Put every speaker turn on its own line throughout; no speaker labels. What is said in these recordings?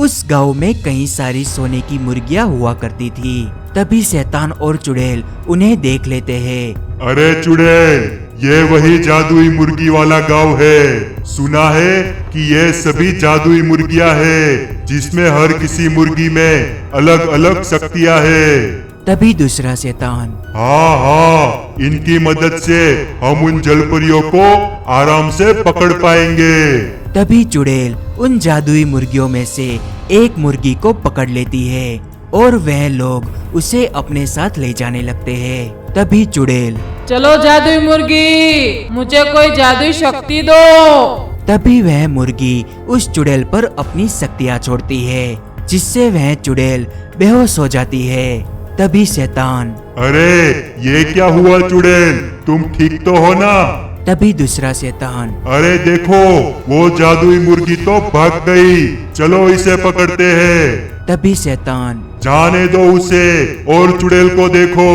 उस गांव में कई सारी सोने की मुर्गियां हुआ करती थी। तभी शैतान और चुड़ैल उन्हें देख लेते हैं।
अरे चुड़ैल, ये वही जादुई मुर्गी वाला गांव है। सुना है कि ये सभी जादुई मुर्गियां हैं, जिसमें हर किसी मुर्गी में अलग अलग शक्तियां हैं।
तभी दूसरा शैतान,
हाँ हाँ, इनकी मदद से हम उन जलपरियों को आराम से पकड़ पाएंगे।
तभी चुड़ैल उन जादुई मुर्गियों में से एक मुर्गी को पकड़ लेती है और वह लोग उसे अपने साथ ले जाने लगते हैं। तभी चुड़ैल,
चलो जादुई मुर्गी, मुझे कोई जादुई शक्ति दो।
तभी वह मुर्गी उस चुड़ैल पर अपनी शक्तियाँ छोड़ती है, जिससे वह चुड़ैल बेहोश हो जाती है। तभी शैतान,
अरे ये क्या हुआ चुड़ैल, तुम ठीक तो हो ना?
तभी दूसरा शैतान,
अरे देखो, वो जादुई मुर्गी तो भाग गई, चलो इसे पकड़ते हैं।
तभी शैतान,
जाने दो उसे और चुड़ैल को देखो।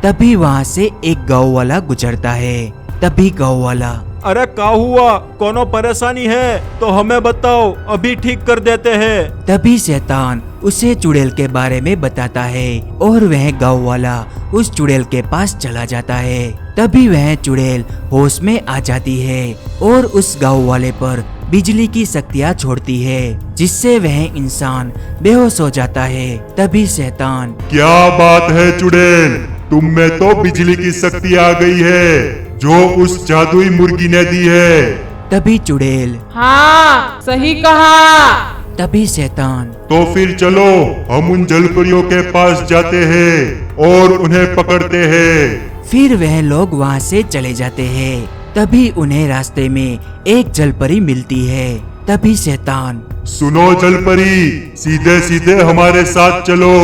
तभी वहाँ से एक गाँव वाला गुजरता है। तभी गाँव वाला,
अरे क्या हुआ, कोनो परेशानी है तो हमें बताओ, अभी ठीक कर देते हैं।
तभी शैतान उसे चुड़ैल के बारे में बताता है और वह गाँव वाला उस चुड़ैल के पास चला जाता है। तभी वह चुड़ैल होश में आ जाती है और उस गाँव वाले पर बिजली की शक्तियाँ छोड़ती है, जिससे वह इंसान बेहोश हो जाता है। तभी शैतान,
क्या बात है चुड़ैल, तुम में तो बिजली की शक्ति आ गई है, जो उस जादुई मुर्गी ने दी है।
तभी चुड़ैल,
हाँ सही कहा।
तभी शैतान,
तो फिर चलो हम उन जलपरियों के पास जाते हैं और उन्हें पकड़ते हैं।
फिर वह लोग वहाँ से चले जाते हैं। तभी उन्हें रास्ते में एक जलपरी मिलती है। तभी शैतान,
सुनो जलपरी, सीधे सीधे हमारे साथ चलो,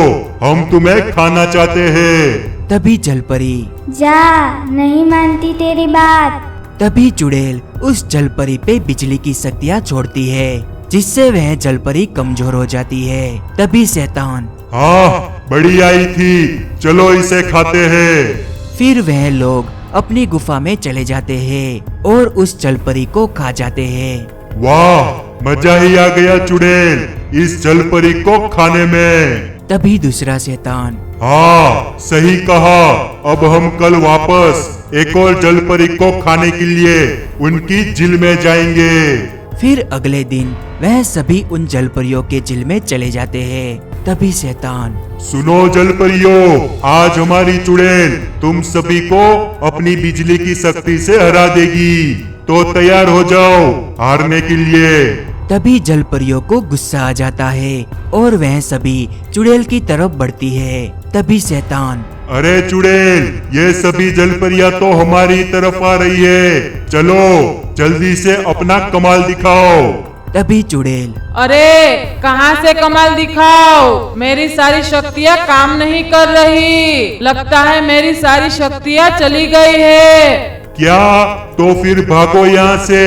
हम तुम्हें खाना चाहते हैं।
तभी जलपरी,
जा, नहीं मानती तेरी बात।
तभी चुड़ैल उस जलपरी पे बिजली की शक्तियाँ छोड़ती है, जिससे वह जलपरी कमजोर हो जाती है। तभी शैतान,
हाँ बड़ी आई थी, चलो इसे खाते हैं।
फिर वह लोग अपनी गुफा में चले जाते हैं और उस जलपरी को खा जाते हैं।
वाह, मजा ही आ गया चुड़ैल इस जलपरी को खाने में।
तभी दूसरा शैतान,
हाँ सही कहा, अब हम कल वापस एक और जलपरी को खाने के लिए उनकी झील में जाएंगे।
फिर अगले दिन वह सभी उन जलपरियों के झील में चले जाते हैं। तभी शैतान,
सुनो जलपरियों, आज हमारी चुड़ैल तुम सभी को अपनी बिजली की शक्ति से हरा देगी, तो तैयार हो जाओ हारने के लिए।
तभी जलपरियों को गुस्सा आ जाता है और वह सभी चुड़ैल की तरफ बढ़ती है। तभी शैतान,
अरे चुड़ैल, ये सभी जलपरियां तो हमारी तरफ आ रही है, चलो जल्दी से अपना कमाल दिखाओ।
तभी चुड़ैल,
अरे कहाँ से कमाल दिखाओ, मेरी सारी शक्तियाँ काम नहीं कर रही, लगता है मेरी सारी शक्तियाँ चली गई है।
क्या? तो फिर भागो यहाँ से,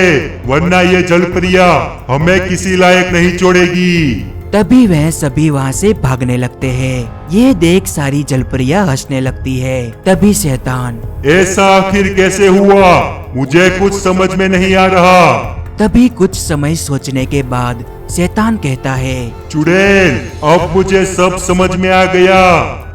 वरना ये जलपरियां हमें किसी लायक नहीं छोड़ेगी।
तभी वह सभी वहाँ से भागने लगते हैं। ये देख सारी जलपरियां हंसने लगती है। तभी शैतान,
ऐसा आखिर कैसे हुआ, मुझे कुछ समझ में नहीं आ रहा।
तभी कुछ समय सोचने के बाद शैतान कहता है,
चुड़ैल, अब मुझे सब समझ में आ गया।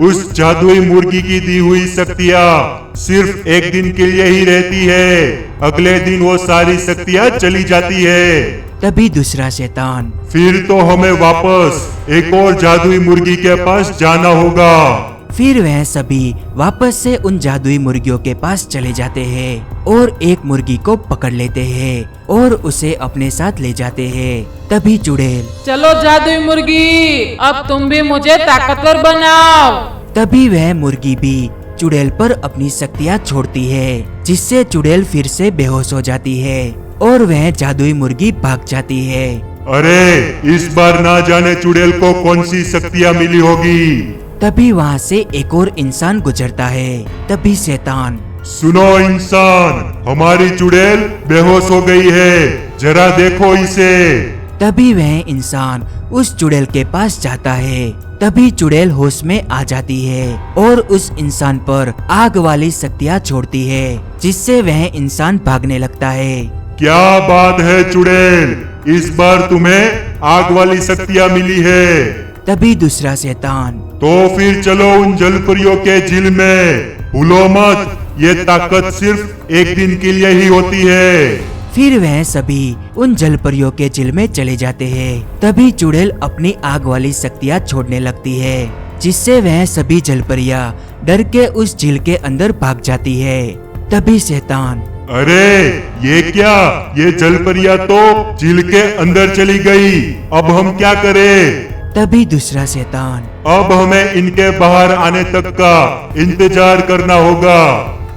उस जादुई मुर्गी की दी हुई शक्तियाँ सिर्फ एक दिन के लिए ही रहती है, अगले दिन वो सारी शक्तियाँ चली जाती है।
तभी दूसरा शैतान,
फिर तो हमें वापस एक और जादुई मुर्गी के पास जाना होगा।
फिर वह सभी वापस से उन जादुई मुर्गियों के पास चले जाते हैं और एक मुर्गी को पकड़ लेते हैं और उसे अपने साथ ले जाते हैं। तभी चुड़ैल,
चलो जादुई मुर्गी, अब तुम भी मुझे ताकतवर बनाओ।
तभी वह मुर्गी भी चुड़ैल पर अपनी शक्तियाँ छोड़ती है, जिससे चुड़ैल फिर से बेहोश हो जाती है और वह जादुई मुर्गी भाग जाती है।
अरे इस बार ना जाने चुड़ैल को कौन सी शक्तियाँ मिली होगी।
तभी वहाँ से एक और इंसान गुजरता है। तभी शैतान,
सुनो इंसान, हमारी चुड़ैल बेहोश हो गई है, जरा देखो इसे।
तभी वह इंसान उस चुड़ैल के पास जाता है। तभी चुड़ैल होश में आ जाती है और उस इंसान पर आग वाली शक्तियाँ छोड़ती है, जिससे वह इंसान भागने लगता है।
क्या बात है चुड़ैल, इस बार तुम्हें आग वाली शक्तियाँ मिली है।
तभी दूसरा शैतान,
तो फिर चलो उन जलपरियों के झील में। भूलो मत, ये ताकत सिर्फ एक दिन के लिए ही होती है।
फिर वह सभी उन जलपरियों के झील में चले जाते हैं। तभी चुड़ैल अपनी आग वाली शक्तियाँ छोड़ने लगती है, जिससे वह सभी जलपरियाँ डर के उस झील के अंदर भाग जाती है। तभी शैतान,
अरे ये क्या, ये जलपरियाँ तो झील के अंदर चली गई, अब हम क्या करें?
तभी दूसरा शैतान,
अब हमें इनके बाहर आने तक का इंतजार करना होगा।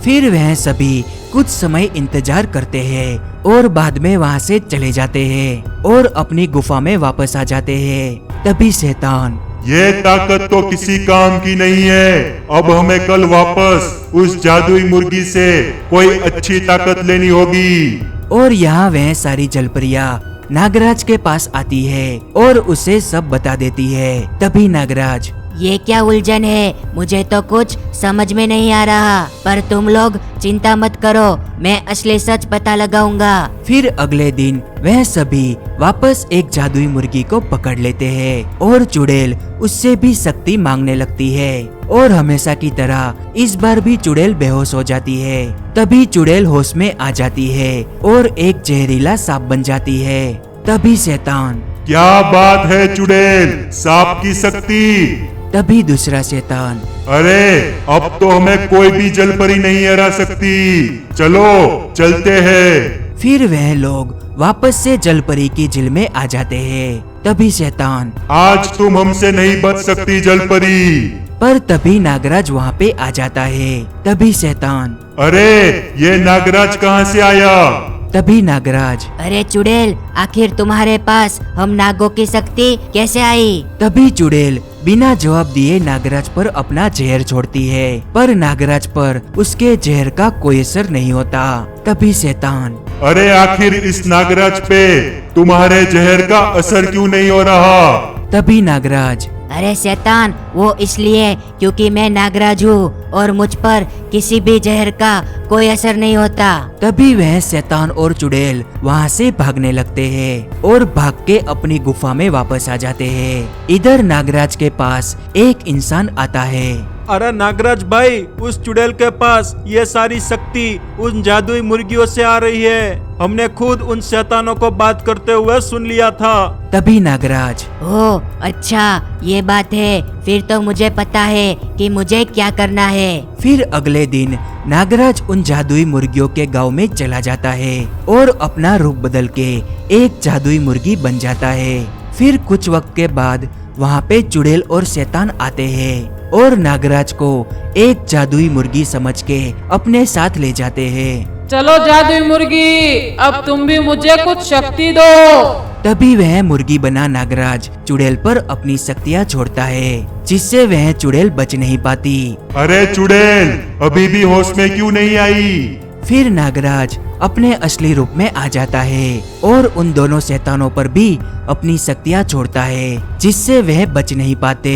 फिर वह सभी कुछ समय इंतजार करते हैं और बाद में वहाँ से चले जाते हैं और अपनी गुफा में वापस आ जाते हैं। तभी शैतान,
ये ताकत तो किसी काम की नहीं है, अब हमें कल वापस उस जादुई मुर्गी से कोई अच्छी ताकत लेनी होगी।
और यहाँ वह सारी जलपरियाँ नागराज के पास आती है और उसे सब बता देती है। तभी नागराज,
ये क्या उलझन है, मुझे तो कुछ समझ में नहीं आ रहा, पर तुम लोग चिंता मत करो, मैं असली सच पता लगाऊंगा।
फिर अगले दिन वह सभी वापस एक जादुई मुर्गी को पकड़ लेते हैं और चुड़ैल उससे भी शक्ति मांगने लगती है और हमेशा की तरह इस बार भी चुड़ैल बेहोश हो जाती है। तभी चुड़ैल होश में आ जाती है और एक जहरीला सांप बन जाती है। तभी शैतान,
क्या बात है चुड़ैल, सांप की शक्ति।
तभी दूसरा शैतान,
अरे अब तो हमें कोई भी जलपरी नहीं हरा सकती, चलो चलते हैं।
फिर वह लोग वापस से जलपरी की झील में आ जाते हैं। तभी शैतान,
आज तुम हमसे नहीं बच सकती जलपरी।
पर तभी नागराज वहाँ पे आ जाता है। तभी शैतान,
अरे ये नागराज कहाँ से आया?
तभी नागराज,
अरे चुड़ैल, आखिर तुम्हारे पास हम नागों की शक्ति कैसे आई?
तभी चुड़ैल बिना जवाब दिए नागराज पर अपना जहर छोड़ती है, पर नागराज पर उसके जहर का कोई असर नहीं होता। तभी शैतान,
अरे आखिर इस नागराज पे तुम्हारे जहर का असर क्यों नहीं हो रहा?
तभी नागराज,
अरे शैतान, वो इसलिए क्योंकि मैं नागराज हूँ और मुझ पर किसी भी जहर का कोई असर नहीं होता।
तभी वह शैतान और चुड़ैल वहाँ से भागने लगते हैं और भाग के अपनी गुफा में वापस आ जाते हैं। इधर नागराज के पास एक इंसान आता है।
अरे नागराज भाई, उस चुड़ैल के पास ये सारी शक्ति उन जादुई मुर्गियों से आ रही है। हमने खुद उन शैतानों को बात करते हुए सुन लिया था।
तभी नागराज,
ओह अच्छा, ये बात है, फिर तो मुझे पता है कि मुझे क्या करना है।
फिर अगले दिन नागराज उन जादुई मुर्गियों के गांव में चला जाता है और अपना रूप बदल के एक जादुई मुर्गी बन जाता है। फिर कुछ वक्त के बाद वहाँ पे चुड़ैल और शैतान आते हैं और नागराज को एक जादुई मुर्गी समझ के अपने साथ ले जाते हैं।
चलो जादुई मुर्गी, अब तुम भी मुझे कुछ शक्ति दो।
तभी वह मुर्गी बना नागराज चुड़ैल पर अपनी शक्तियाँ छोड़ता है, जिससे वह चुड़ैल बच नहीं पाती।
अरे चुड़ैल अभी भी होश में क्यों नहीं आई?
फिर नागराज अपने असली रूप में आ जाता है और उन दोनों शैतानों पर भी अपनी शक्तियाँ छोड़ता है, जिससे वह बच नहीं पाते।